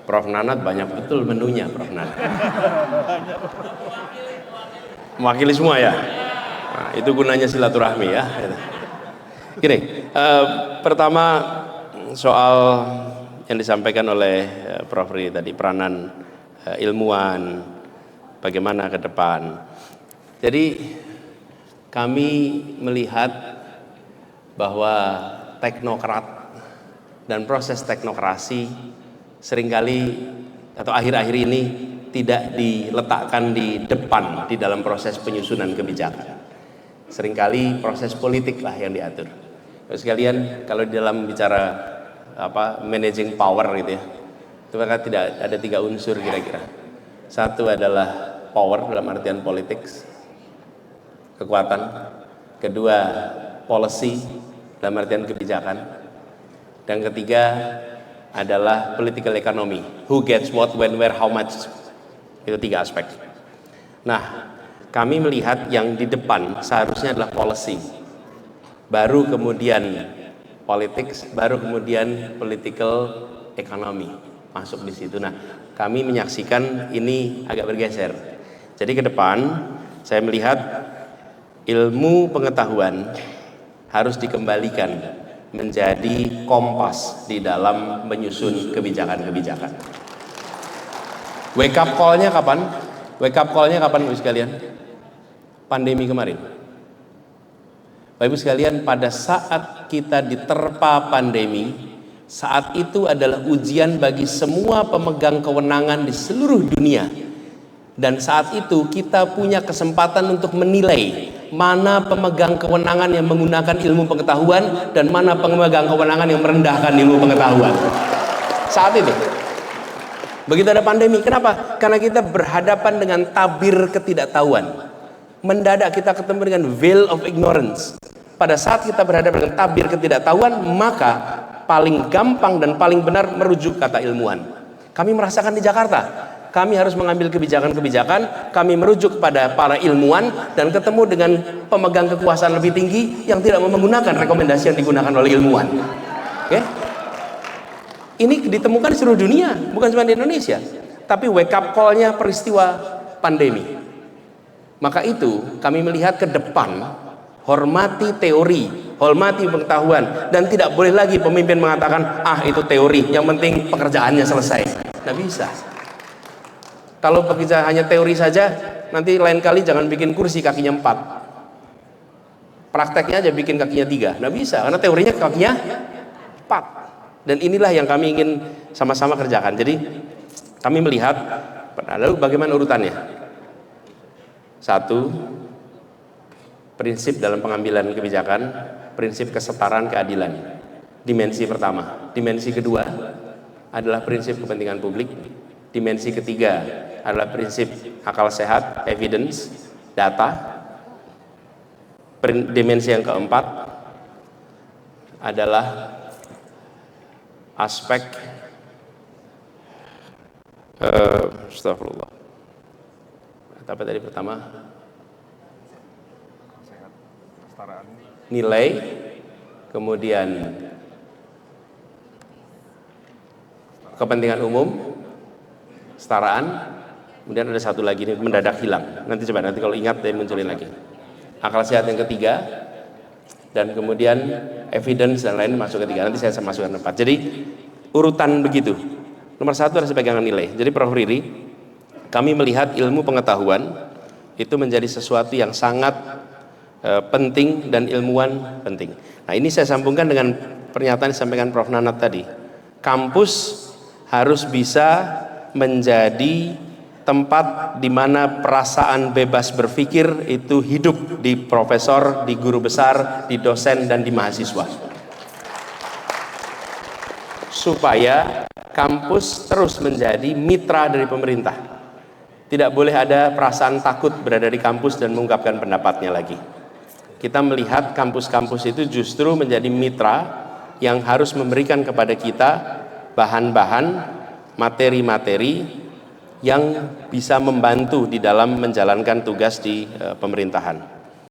Prof. Nanat banyak betul menunya, Prof. Nanat. Mewakili semua ya. Nah, itu gunanya silaturahmi ya. Gini, pertama soal yang disampaikan oleh Prof. Ri tadi, peranan ilmuwan, bagaimana ke depan. Jadi kami melihat bahwa teknokrat dan proses teknokrasi seringkali atau akhir-akhir ini tidak diletakkan di depan di dalam proses penyusunan kebijakan. Seringkali proses politik lah yang diatur. Sekalian, kalau di dalam bicara managing power gitu ya, itu maka tidak ada 3 unsur kira-kira. Satu adalah power dalam artian politik, kekuatan. Kedua, policy dalam artian kebijakan. Dan ketiga adalah political economy, who gets what, when, where, how much. Itu 3 aspek. Nah, kami melihat yang di depan seharusnya adalah policy, baru kemudian politics, baru kemudian political economy masuk di situ. Nah, kami menyaksikan ini agak bergeser. Jadi ke depan saya melihat ilmu pengetahuan harus dikembalikan menjadi kompas di dalam menyusun kebijakan-kebijakan. Wake up call-nya kapan? Wake up call-nya kapan Ibu sekalian? Pandemi kemarin. Bapak Ibu sekalian, pada saat kita diterpa pandemi, saat itu adalah ujian bagi semua pemegang kewenangan di seluruh dunia. Dan saat itu kita punya kesempatan untuk menilai mana pemegang kewenangan yang menggunakan ilmu pengetahuan dan mana pemegang kewenangan yang merendahkan ilmu pengetahuan. Saat itu. Begitu ada pandemi, kenapa? Karena kita berhadapan dengan tabir ketidaktahuan. Mendadak kita ketemu dengan veil of ignorance. Pada saat kita berhadapan dengan tabir ketidaktahuan, maka paling gampang dan paling benar merujuk kata ilmuwan. Kami merasakan di Jakarta, kami harus mengambil kebijakan-kebijakan, kami merujuk pada para ilmuwan dan ketemu dengan pemegang kekuasaan lebih tinggi yang tidak menggunakan rekomendasi yang digunakan oleh ilmuwan. Oke? Ini ditemukan di seluruh dunia, bukan cuma di Indonesia. Tapi wake up call-nya peristiwa pandemi. Maka itu kami melihat ke depan, hormati teori, hormati pengetahuan, dan tidak boleh lagi pemimpin mengatakan, itu teori, yang penting pekerjaannya selesai. Tidak bisa. Kalau bekerja hanya teori saja, nanti lain kali jangan bikin kursi kakinya 4. Prakteknya aja bikin kakinya 3. Nggak bisa, karena teorinya kakinya 4. Dan inilah yang kami ingin sama-sama kerjakan. Jadi kami melihat, lalu bagaimana urutannya? 1, prinsip dalam pengambilan kebijakan, prinsip kesetaraan keadilan. Dimensi pertama. Dimensi kedua adalah prinsip kepentingan publik. Dimensi ketiga adalah prinsip akal sehat, evidence, data. Dimensi yang keempat adalah aspek astagfirullah. Apa tadi pertama? Nilai, kemudian kepentingan umum, kesetaraan, kemudian ada satu lagi ini mendadak hilang. Nanti kalau ingat saya munculin lagi. Akal sehat yang ketiga, dan kemudian evidence dan lain masuk ketiga. Nanti saya masukkan 4. Jadi urutan begitu. Nomor 1 adalah pegangan nilai. Jadi Prof. Riri, kami melihat ilmu pengetahuan itu menjadi sesuatu yang sangat penting dan ilmuwan penting. Nah, ini saya sambungkan dengan pernyataan yang disampaikan Prof. Nanat tadi. Kampus harus bisa menjadi tempat di mana perasaan bebas berpikir itu hidup di profesor, di guru besar, di dosen, dan di mahasiswa. Supaya kampus terus menjadi mitra dari pemerintah. Tidak boleh ada perasaan takut berada di kampus dan mengungkapkan pendapatnya lagi. Kita melihat kampus-kampus itu justru menjadi mitra yang harus memberikan kepada kita bahan-bahan, materi-materi yang bisa membantu di dalam menjalankan tugas di pemerintahan.